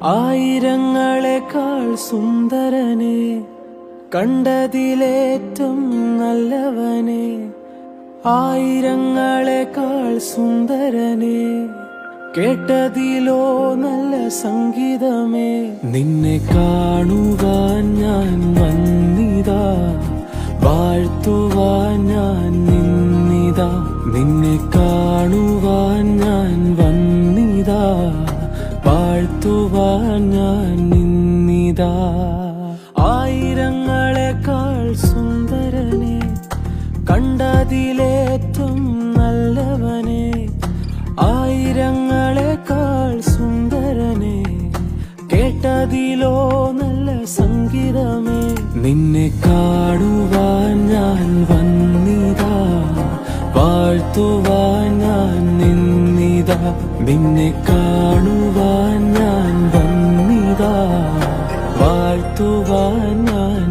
ആയിരങ്ങളെക്കാൾ സുന്ദരനെ, കണ്ടതിലേറ്റം നല്ലവനെ. ആയിരങ്ങളെക്കാൾ സുന്ദരനെ, കേട്ടതിലോ നല്ല സംഗീതമേ. നിന്നെ കാണുവാൻ ഞാൻ വന്നിതാ, വാഴ്ത്തുവാൻ ഞാൻ നിന്നിതാ. നിന്നെ കാണുവാൻ ഞാൻ വന്നിതാ, വാഴ്ത്തുവാൻ ഞാൻ നിന്നിതാ. ആയിരങ്ങളെക്കാൾ സുന്ദരനെ, കണ്ടതിലേറ്റം നല്ലവനെ. ആയിരങ്ങളെക്കാൾ സുന്ദരനെ, കേട്ടതിലോ നല്ല സംഗീതമേ. നിന്നെ കാണുവാൻ ഞാൻ വന്നിതാ, വാഴ്ത്തുവാൻ ഞാൻ നിന്നിതാ. നിന്നെ കാണുവാൻ ഞാൻ വന്നിതാ, വാഴ്ത്തുവാൻ ഞാൻ